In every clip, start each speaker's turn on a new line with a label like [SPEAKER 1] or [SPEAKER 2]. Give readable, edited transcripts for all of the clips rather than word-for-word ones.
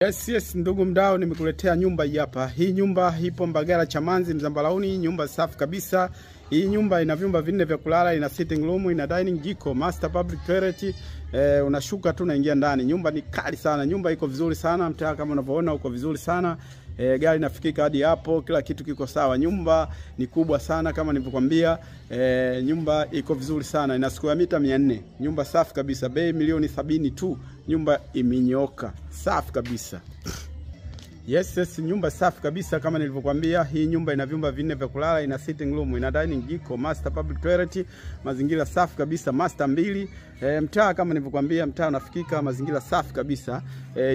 [SPEAKER 1] Yes, ndugu mdau, nimekuletea nyumba hii hapa. Hii nyumba ipo Mbagala Chamanzi Mzambalauni, nyumba safi kabisa. Hii nyumba ina vyumba vinne vya kulala, ina sitting room, ina dining, jiko, master public toilet. Unashuka tu unaingia ndani. Nyumba ni kali sana, nyumba iko vizuri sana, mtaa kama unavyoona uko vizuri sana. Gari nafikika hadi hapo, kila kitu kiko sawa. Nyumba ni kubwa sana kama nilivyokuambia. Nyumba iko vizuri sana, ina square mita 400. Nyumba safi kabisa, bei milioni 70 tu. Nyumba imenyoka, safi kabisa. Yes, nyumba safi kabisa kama nilivyokuambia. Hii nyumba ina vyumba vinne vya kulala, ina sitting room, ina dining, jiko, master public toilet, mazingira safi kabisa, master 2. Mtaa kama nilivyokuambia, mtaa unafikika, mazingira safi kabisa.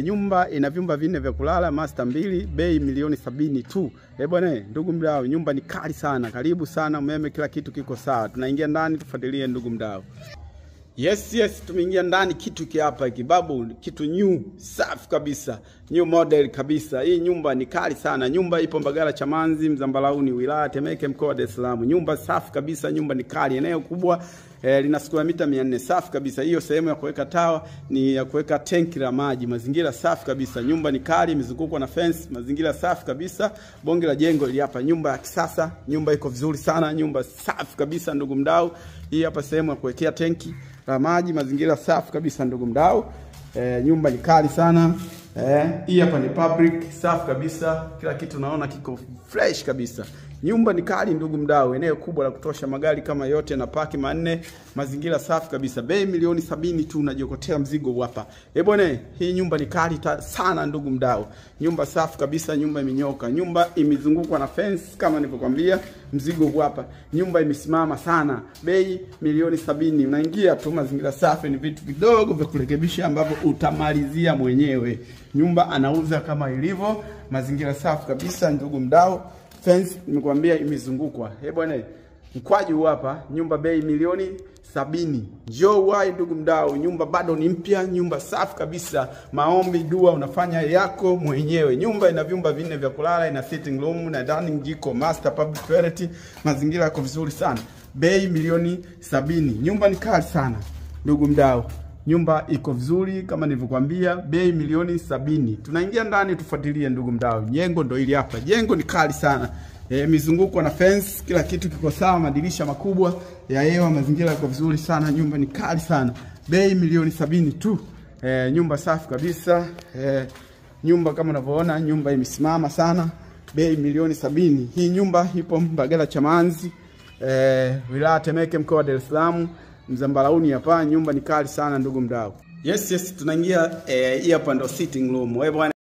[SPEAKER 1] Nyumba ina vyumba vinne vya kulala, master 2, bei milioni 70 tu. Bwana ndugu mdau, nyumba ni kali sana. Karibu sana, umeme kila kitu kiko sawa. Tunaingia ndani, tufuatilie ndugu mdau. Yes, tumeingia ndani, kitu hiki hapa kibabu, kitu new, safi kabisa, new model kabisa. Hii nyumba ni kali sana. Nyumba ipo Mbagala Chamanzi Mzambalauni, wilaya Temeke, mkoa wa Dar es Salaam. Nyumba safi kabisa, nyumba ni kali, eneo kubwa, lina square mita 400, safi kabisa. Hiyo sehemu ya kuweka tawa ni ya kuweka tanki la maji. Mazingira safi kabisa. Nyumba ni kali, imezungukwa na fence, mazingira safi kabisa. Bonge la jengo ili hapa, nyumba ya kisasa, nyumba iko vizuri sana, nyumba safi kabisa ndugu mdau. Hii hapa sehemu ya kuwekea tanki la maji, mazingira safi kabisa ndugu mdau. Nyumba ni kali sana. Hii hapa ni public, safi kabisa. Kila kitu naona kiko fresh kabisa. Nyumba ni kali ndugu mdau, eneo kubwa la kutosha, magari kama yote na paki 4, mazingira safi kabisa. Bei milioni 70 tu, unajiokotea mzigo hapa. Bwana, hii nyumba ni kali sana ndugu mdau. Nyumba safi kabisa, nyumba imenyoka. Nyumba imezungukwa na fence kama nilivyokuambia, mzigo hapa. Nyumba imesimama sana. Bei milioni 70. Unaingia tu, mazingira safi, ni vitu vidogo vya kurekebisha ambavyo utamalizia mwenyewe. Nyumba anauza kama ilivyo, mazingira safi kabisa ndugu mdau. Fence nimekuambia imezungukwa. Bwana, mkwaju hapa, nyumba bei milioni 70. Njoo wai ndugu mdau, nyumba bado ni mpya, nyumba safi kabisa. Maombi, dua unafanya yako mwenyewe. Nyumba ina vyumba vinne vya kulala, ina sitting room, na dining, jiko, master public toilet, mazingira yako vizuri sana. Bei milioni 70. Nyumba ni kali sana ndugu mdau. Nyumba iko vizuri kama nilivyokuambia, bei milioni 70. Tunaingia ndani tufuatilie ndugu mdau. Jengo ndo hili hapa. Jengo ni kali sana. Mizunguko na fence, kila kitu kiko sawa, madirisha makubwa ya hewa, mazingira yako vizuri sana. Nyumba ni kali sana. Bei milioni 70 tu. Nyumba safi kabisa. Nyumba kama unavyoona, nyumba imesimama sana. Bei milioni 70. Hii nyumba ipo Mbagala Chamanzi, wilaya Temeke, mkoa wa Dar es Salaam. Mzambalauni hapa. Nyumba ni kali sana ndugu mdau. Yes, tunaingia hii hapa ndo sitting room. Bwana